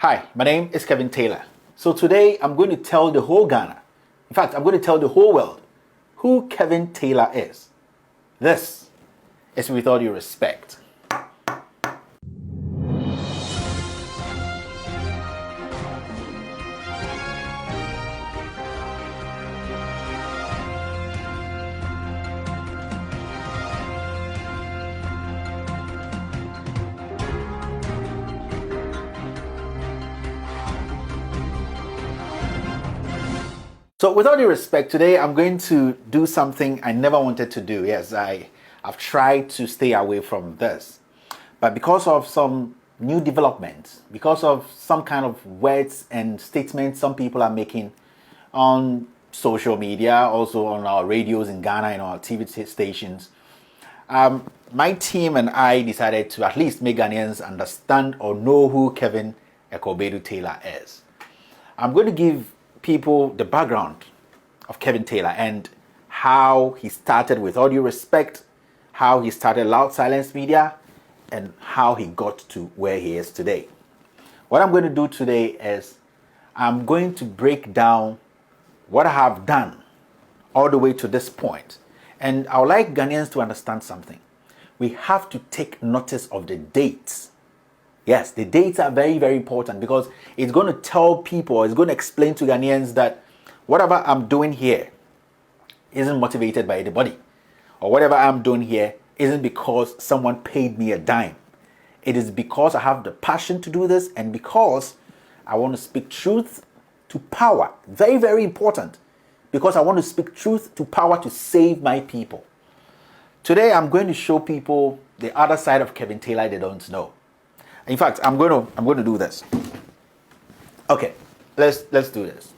Hi, my name is Kevin Taylor. So today I'm going to tell the whole Ghana, in fact, I'm going to tell the whole world who Kevin Taylor is. This is With All Due Respect. So with all due respect, today I'm going to do something I never wanted to do. Yes, I've tried to stay away from this. But because of some new developments, because of some kind of words and statements some people are making on social media, also on our radios in Ghana and our TV stations, my team and I decided to at least make Ghanaians understand or know who Kevin Akufo-Addo Taylor is. I'm going to give people the background of Kevin Taylor and how he started With All Due Respect, how he started Loud Silence Media, and how he got to where he is today. What I'm going to do today is I'm going to break down what I have done all the way to this point. And I would like Ghanaians to understand something. We have to take notice of the dates. Yes, the dates are very, very important because it's going to tell people, it's going to explain to Ghanaians that whatever I'm doing here isn't motivated by anybody. Or whatever I'm doing here isn't because someone paid me a dime. It is because I have the passion to do this and because I want to speak truth to power. Very, very important. Because I want to speak truth to power to save my people. Today, I'm going to show people the other side of Kevin Taylor they don't know. In fact, I'm going to do this. Okay, let's do this.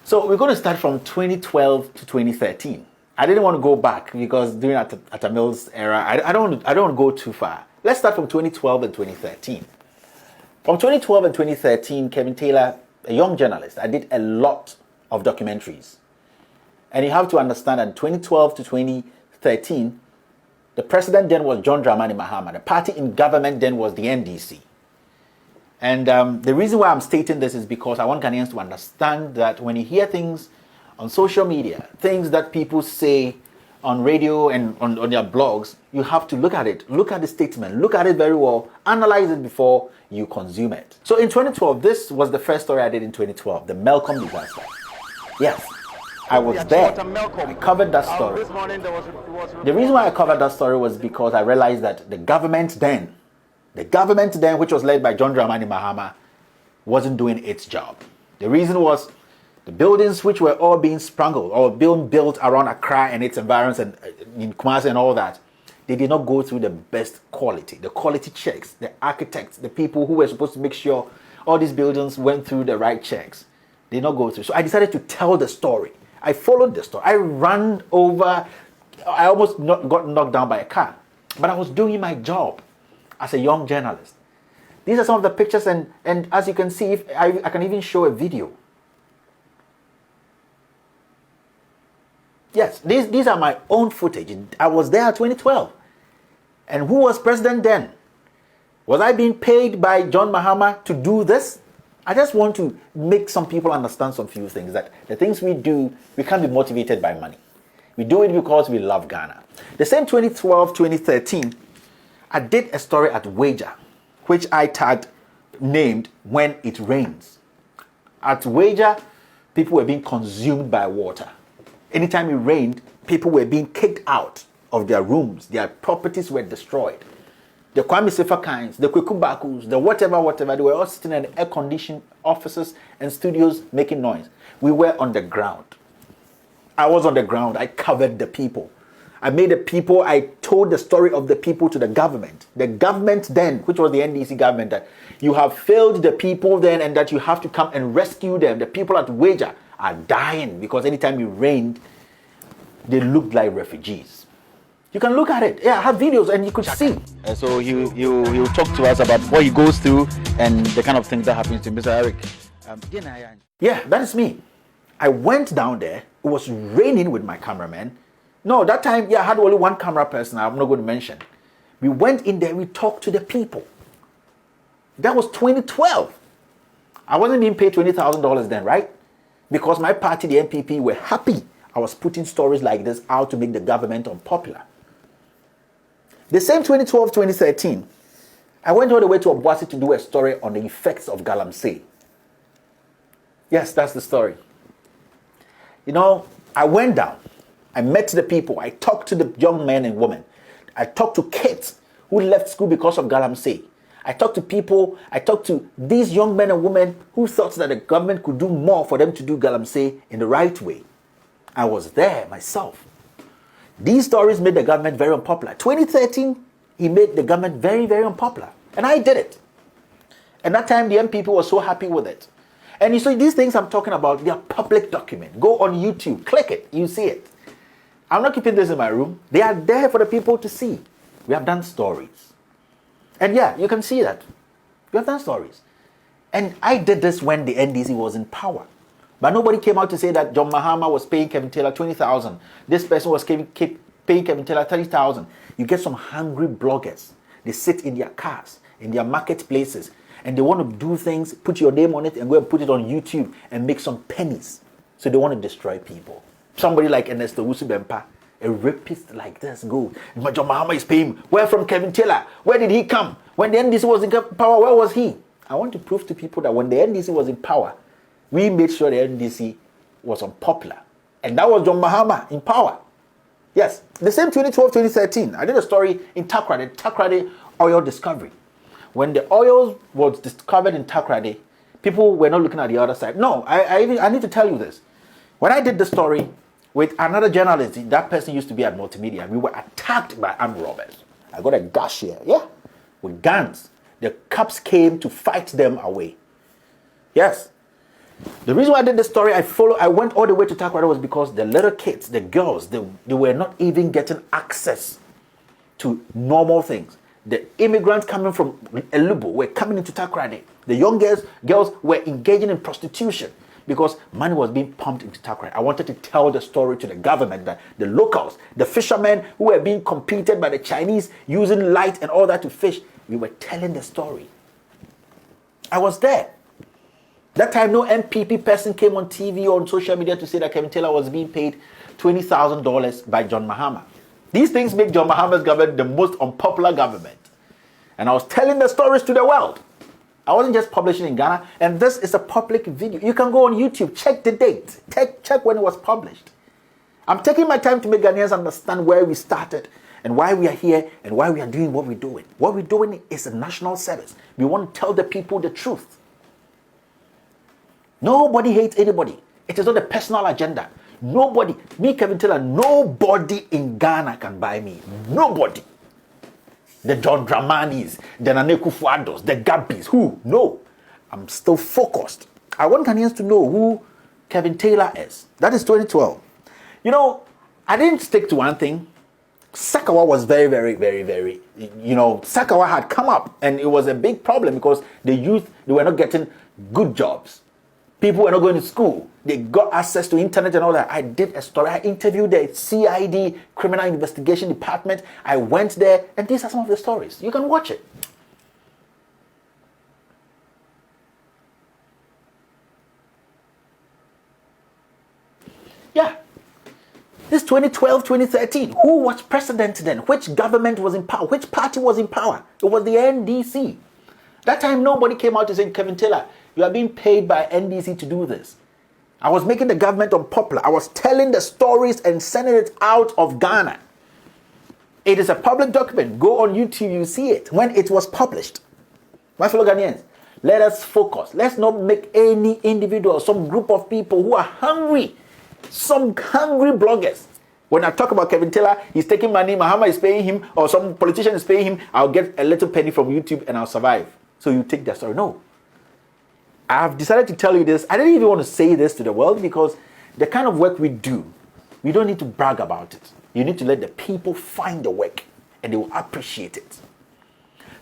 So we're going to start from 2012 to 2013. I didn't want to go back because during Ataa Mills era, I don't want to go too far. Let's start from 2012 and 2013. From 2012 and 2013, Kevin Taylor, a young journalist, I did a lot of documentaries. And you have to understand that 2012 to 2013, the president then was John Dramani Mahama. The party in government then was the NDC. And the reason why I'm stating this is because I want Ghanaians to understand that when you hear things on social media, things that people say on radio and on their blogs, you have to look at it. Look at the statement. Look at it very well. Analyze it before you consume it. So in 2012, this was the first story I did in 2012, the Melcom disaster. Yes. I was there. I covered that story. The reason why I covered that story was because I realized that the government then, which was led by John Dramani Mahama, wasn't doing its job. The reason was the buildings which were all being sprangled or being built around Accra and its environs and in Kumasi and all that, they did not go through the best quality, the quality checks, the architects, the people who were supposed to make sure all these buildings went through the right checks. They did not go through. So I decided to tell the story. I followed the story. I ran over. I almost got knocked down by a car. But I was doing my job as a young journalist. These are some of the pictures, and as you can see, if I can even show a video. Yes, these are my own footage. I was there in 2012. And who was president then? Was I being paid by John Mahama to do this? I just want to make some people understand some few things, that the things we do, we can't be motivated by money. We do it because we love Ghana. The same 2012, 2013, I did a story at Wager, which I named When It Rains. At Wager, people were being consumed by water. Anytime it rained, people were being kicked out of their rooms. Their properties were destroyed. The Kwame Sefa-Kynes, the Kwekubakus, the whatever, they were all sitting in air-conditioned offices and studios making noise. We were on the ground. I was on the ground. I covered the people. I told the story of the people to the government. The government then, which was the NDC government, that you have failed the people then and that you have to come and rescue them. The people at Wager are dying because anytime it rained, they looked like refugees. You can look at it. Yeah, I have videos and you could see. And so he'll talk to us about what he goes through and the kind of things that happens to Mr. Eric. Yeah, that is me. I went down there. It was raining with my cameraman. No, that time, I had only one camera person I'm not going to mention. We went in there, we talked to the people. That was 2012. I wasn't being paid $20,000 then, right? Because my party, the NPP, were happy I was putting stories like this out to make the government unpopular. The same 2012, 2013, I went all the way to Obuasi to do a story on the effects of galamsey. Yes, that's the story. You know, I went down. I met the people. I talked to the young men and women. I talked to kids who left school because of galamsey. I talked to people, I talked to these young men and women who thought that the government could do more for them to do galamsey in the right way. I was there myself. These stories made the government very unpopular. 2013, he made the government very, very unpopular. And I did it. And that time, the MPP was so happy with it. And you see, these things I'm talking about, they are public document. Go on YouTube, click it, you see it. I'm not keeping this in my room. They are there for the people to see. We have done stories. And yeah, you can see that. We have done stories. And I did this when the NDC was in power. But nobody came out to say that John Mahama was paying Kevin Taylor $20,000. This person was paying Kevin Taylor $30,000. You get some hungry bloggers. They sit in their cars, in their marketplaces, and they want to do things, put your name on it, and go and put it on YouTube and make some pennies. So they want to destroy people. Somebody like Ernesto Usubempa, a rapist like this, go. John Mahama is paying. Where from Kevin Taylor? Where did he come? When the NDC was in power, where was he? I want to prove to people that when the NDC was in power, we made sure the NDC was unpopular. And that was John Mahama in power. Yes, the same 2012, 2013. I did a story in Takoradi oil discovery. When the oil was discovered in Takoradi, people were not looking at the other side. No, I need to tell you this. When I did the story with another journalist, that person used to be at Multimedia, we were attacked by armed robbers. I got a gash here, yeah, with guns. The cops came to fight them away. Yes. The reason why I did the story, I went all the way to Takoradi was because the little kids, the girls, they were not even getting access to normal things. The immigrants coming from Elubo were coming into Takoradi. The young girls were engaging in prostitution because money was being pumped into Takoradi. I wanted to tell the story to the government that the locals, the fishermen who were being competed by the Chinese using light and all that to fish, we were telling the story. I was there. That time, no MPP person came on TV or on social media to say that Kevin Taylor was being paid $20,000 by John Mahama. These things make John Mahama's government the most unpopular government. And I was telling the stories to the world. I wasn't just publishing in Ghana. And this is a public video. You can go on YouTube, check the date, check when it was published. I'm taking my time to make Ghanaians understand where we started and why we are here and why we are doing what we're doing. What we're doing is a national service. We want to tell the people the truth. Nobody hates anybody. It is not a personal agenda. Nobody, me Kevin Taylor, nobody in Ghana can buy me. Nobody. The John Dramanis, the Nana Akufo-Addos, the Gabbys, who? No. I'm still focused. I want Ghanaians to know who Kevin Taylor is. That is 2012. You know, I didn't stick to one thing. Sakawa was very, Sakawa had come up and it was a big problem because the youth, they were not getting good jobs. People were not going to school. They got access to internet and all that. I did a story. I interviewed the CID, Criminal Investigation Department. I went there, and these are some of the stories. You can watch it. Yeah. This 2012, 2013. Who was president then? Which government was in power? Which party was in power? It was the NDC. That time, nobody came out to say, Kevin Taylor, you are being paid by NDC to do this. I was making the government unpopular. I was telling the stories and sending it out of Ghana. It is a public document. Go on YouTube, you see it when it was published. My fellow Ghanaians, let us focus. Let's not make any individual, some group of people who are hungry, some hungry bloggers. When I talk about Kevin Taylor, he's taking money, Mahama is paying him, or some politician is paying him, I'll get a little penny from YouTube and I'll survive. So you take that story. No. I've decided to tell you this. I didn't even want to say this to the world because the kind of work we do, we don't need to brag about it. You need to let the people find the work and they will appreciate it.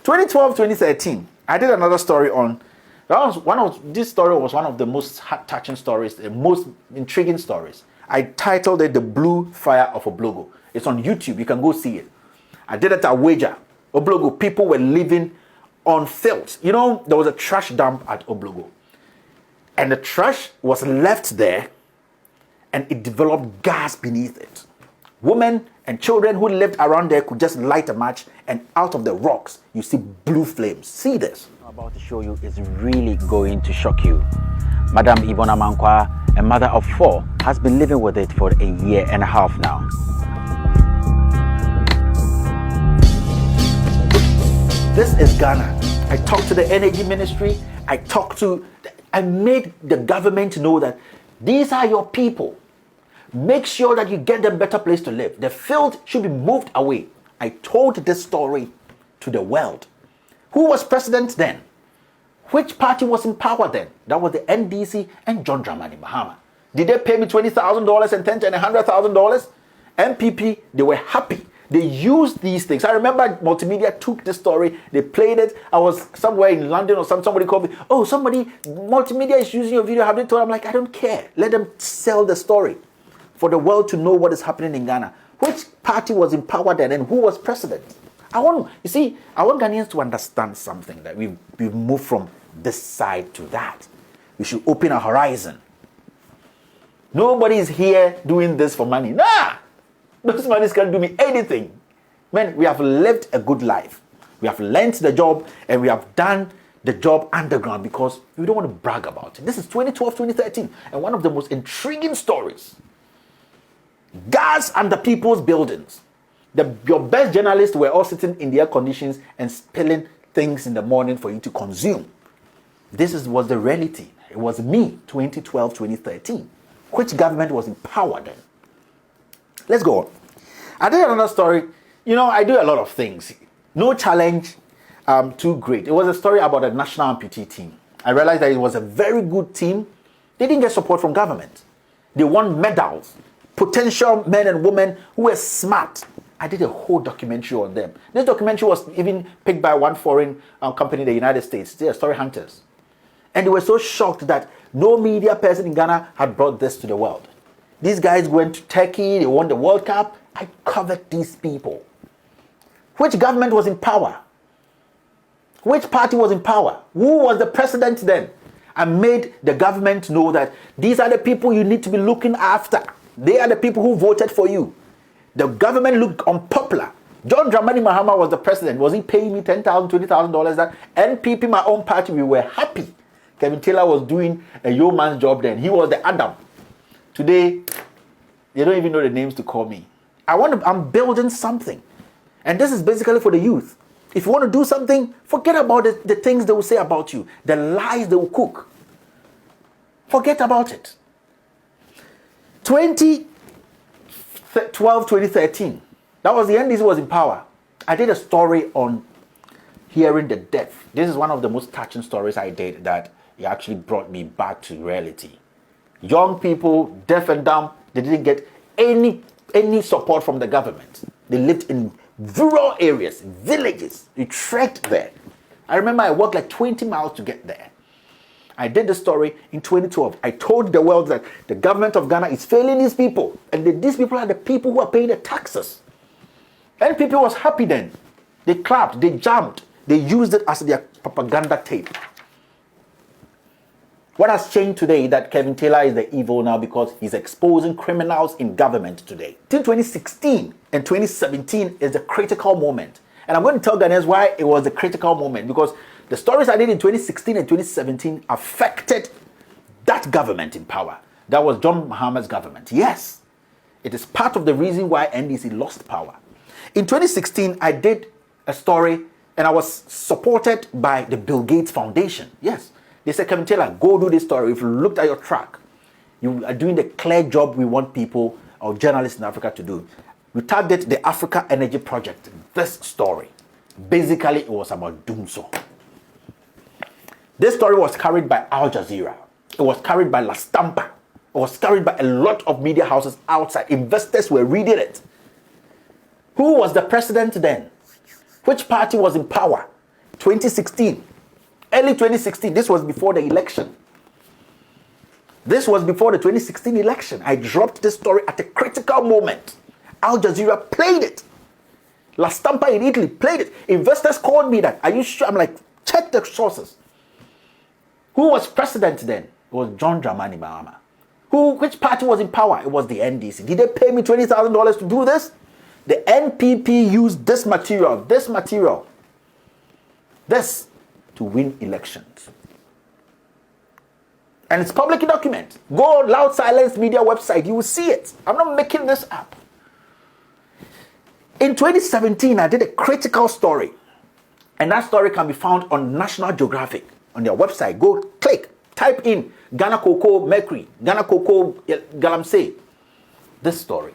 2012, 2013, I did another story on, this story was one of the most heart-touching stories, the most intriguing stories. I titled it The Blue Fire of Oblogo. It's on YouTube. You can go see it. I did it at Wager. Oblogo, people were living on filth. You know, there was a trash dump at Oblogo. And the trash was left there and it developed gas beneath it. Women and children who lived around there could just light a match and out of the rocks, you see blue flames. See this. What I'm about to show you is really going to shock you. Madam Ibona Mankwa, a mother of 4, has been living with it for a year and a half now. This is Ghana. I talked to the energy ministry. I made the government know that these are your people. Make sure that you get them a better place to live. The field should be moved away. I told this story to the world. Who was president then? Which party was in power then? That was the NDC and John Dramani Mahama. Did they pay me $20,000 and $10,000 and $100,000? MPP, they were happy. They used these things. I remember Multimedia took this story, they played it. I was somewhere in London or somebody called me, oh, Multimedia is using your video. Have they told? I'm like, I don't care. Let them sell the story for the world to know what is happening in Ghana. Which party was in power then and who was president? I want Ghanaians to understand something, that we've moved from this side to that. We should open a horizon. Nobody is here doing this for money. Nah! Those monies can't do me anything. Man, we have lived a good life. We have learned the job and we have done the job underground because we don't want to brag about it. This is 2012, 2013, and one of the most intriguing stories. Gas under people's buildings. Your best journalists were all sitting in the air conditions and spilling things in the morning for you to consume. This was the reality. It was me, 2012, 2013. Which government was in power then? Let's go on. I did another story. You know, I do a lot of things. No challenge too great. It was a story about a national amputee team. I realized that it was a very good team. They didn't get support from government. They won medals. Potential men and women who were smart. I did a whole documentary on them. This documentary was even picked by one foreign company in the United States. They are story hunters. And they were so shocked that no media person in Ghana had brought this to the world. These guys went to Turkey, they won the World Cup. I covered these people. Which government was in power? Which party was in power? Who was the president then? I made the government know that these are the people you need to be looking after. They are the people who voted for you. The government looked unpopular. John Dramani Mahama was the president. Was he paying me $10,000, $20,000? That NPP, my own party, we were happy. Kevin Taylor was doing a yeoman's job then. He was the Adam. Today, they don't even know the names to call me. I'm building something. And this is basically for the youth. If you want to do something, forget about the things they will say about you, the lies they will cook. Forget about it. 2012, 2013, that was the NDC was in power. I did a story on hearing the deaf. This is one of the most touching stories I did that it actually brought me back to reality. Young people, deaf and dumb, they didn't get any support from the government. They lived in rural areas, villages. You trekked there. I remember I walked like 20 miles to get there. I did the story in 2012. I told the world that the government of Ghana is failing these people. And these people are the people who are paying the taxes. And people was happy then. They clapped, they jumped. They used it as their propaganda tape. What has changed today that Kevin Taylor is the evil now because he's exposing criminals in government today. Till 2016 and 2017 is the critical moment. And I'm going to tell Ghanaians why it was the critical moment, because the stories I did in 2016 and 2017 affected that government in power. That was John Mahama's government. Yes, it is part of the reason why NDC lost power. In 2016, I did a story and I was supported by the Bill Gates Foundation. Yes. They said, Kevin Taylor, go do this story. If you looked at your track, you are doing the clear job we want people or journalists in Africa to do. We tagged it the Africa Energy Project. This story. Basically, it was about Dumso. This story was carried by Al Jazeera. It was carried by La Stampa. It was carried by a lot of media houses outside. Investors were reading it. Who was the president then? Which party was in power? 2016. Early 2016, this was before the election. This was before the 2016 election. I dropped this story at a critical moment. Al Jazeera played it. La Stampa in Italy played it. Investors called me that, are you sure? I'm like, Check the sources. Who was president then? It was John Dramani Mahama. Which party was in power? It was the NDC. Did they pay me $20,000 to do this? The NPP used this to win elections. And it's public document. Go Loud Silence Media website. You will see it. I'm not making this up. In 2017, I did a critical story. And that story can be found on National Geographic, on their website. Go click, type in Ghana Cocoa Mercury, Ghana Cocoa Galamsey. This story.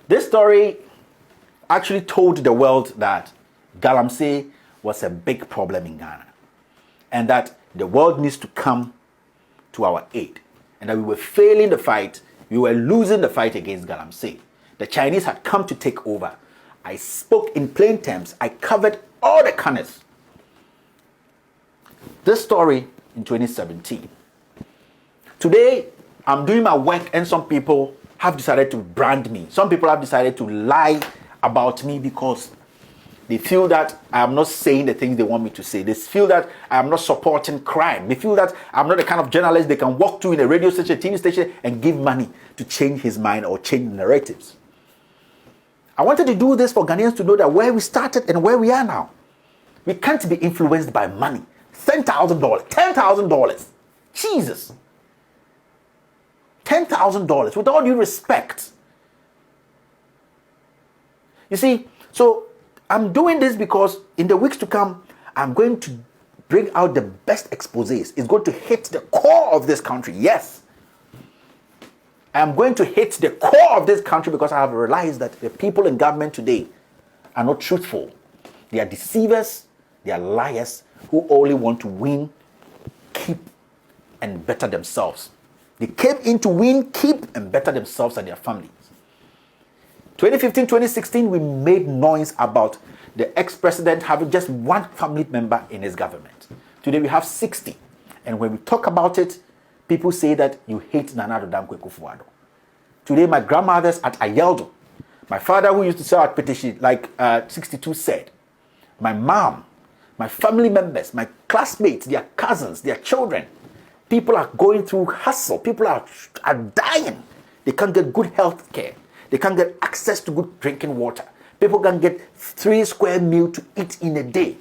This story actually told the world that Galamsey was a big problem in Ghana, and that the world needs to come to our aid, and that we were failing the fight, we were losing the fight against Galamsey. The Chinese had come to take over. I spoke in plain terms. I covered all the corners. This story in 2017. Today, I'm doing my work, and some people have decided to brand me. Some people have decided to lie about me because they feel that I am not saying the things they want me to say. They feel that I am not supporting crime. They feel that I'm not the kind of journalist they can walk to in a radio station, TV station, and give money to change his mind or change narratives. I wanted to do this for Ghanaians to know that where we started and where we are now. We can't be influenced by money. $10,000, $10,000. Jesus. $10,000, with all due respect. You see, so I'm doing this because in the weeks to come, I'm going to bring out the best exposés. It's going to hit the core of this country. Yes. I'm going to hit the core of this country because I have realized that the people in government today are not truthful. They are deceivers. They are liars who only want to win, keep, and better themselves. They came in to win, keep, and better themselves and their families. 2015, 2016, we made noise about the ex-president having just one family member in his government. Today we have 60. And when we talk about it, people say that you hate Nana Addo Dankwa Akufo-Addo. Today my grandmother's at Ayeldo. My father, who used to sell at Petition, like 62 said. My mom, my family members, my classmates, their cousins, their children. People are going through hustle. People are dying. They can't get good health care. They can't get access to good drinking water. People can get 3 square meals to eat in a day.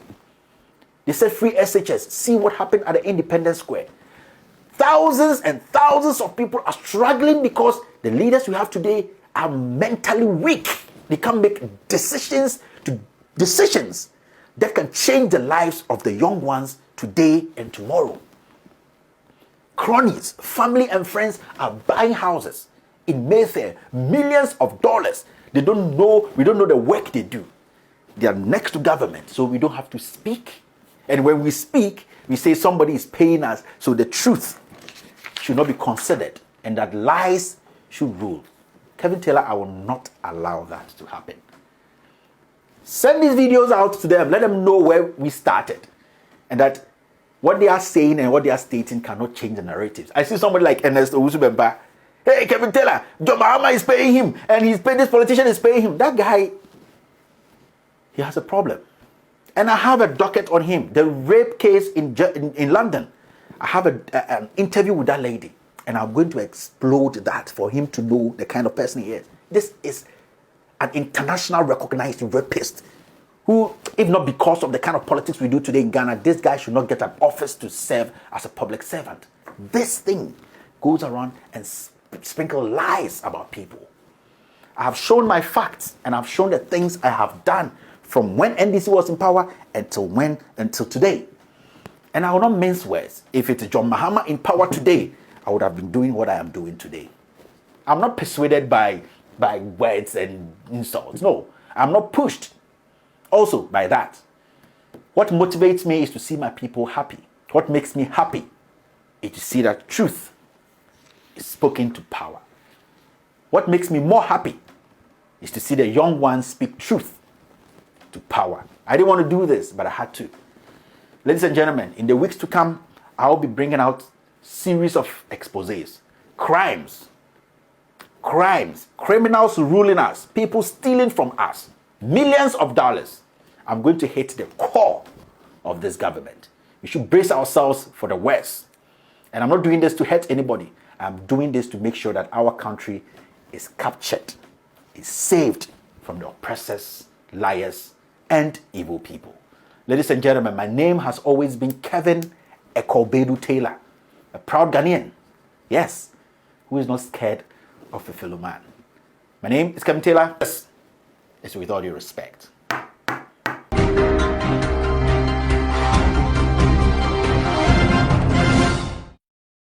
They said free SHS. See what happened at the Independence Square. Thousands and thousands of people are struggling because the leaders we have today are mentally weak. They can't make decisions that can change the lives of the young ones today and tomorrow. Cronies, family and friends are buying houses in Mayfair, millions of dollars. We don't know the work they do. They are next to government, so we don't have to speak. And when we speak, we say somebody is paying us, so the truth should not be considered, and that lies should rule. Kevin Taylor, I will not allow that to happen. Send these videos out to them. Let them know where we started, and that what they are saying and what they are stating cannot change the narratives. I see somebody like Ernest Owusu-Bemba. Hey, Kevin Taylor, John Mahama is paying him, and this politician is paying him. That guy, he has a problem. And I have a docket on him. The rape case in London. I have an interview with that lady, and I'm going to explode that for him to know the kind of person he is. This is an international recognized rapist who, if not because of the kind of politics we do today in Ghana, this guy should not get an office to serve as a public servant. This thing goes around and sprinkle lies about people. I have shown my facts, and I've shown the things I have done from when NDC was in power until today. And I will not mince words. If it's John Mahama in power today, I would have been doing what I am doing today. I'm not persuaded by words and insults. No, I'm not pushed also by that. What motivates me is to see my people happy. What makes me happy is to see that truth is spoken to power. What makes me more happy is to see the young ones speak truth to power. I didn't want to do this, but I had to. Ladies and gentlemen, in the weeks to come, I'll be bringing out series of exposés. Crimes, criminals ruling us, people stealing from us. millions of dollars. I'm going to hit the core of this government. We should brace ourselves for the worst. And I'm not doing this to hurt anybody. I'm doing this to make sure that our country is captured, is saved from the oppressors, liars, and evil people. Ladies and gentlemen, my name has always been Kevin Ekobedu Taylor, a proud Ghanaian, yes, who is not scared of a fellow man. My name is Kevin Taylor. Yes, it's with all due respect.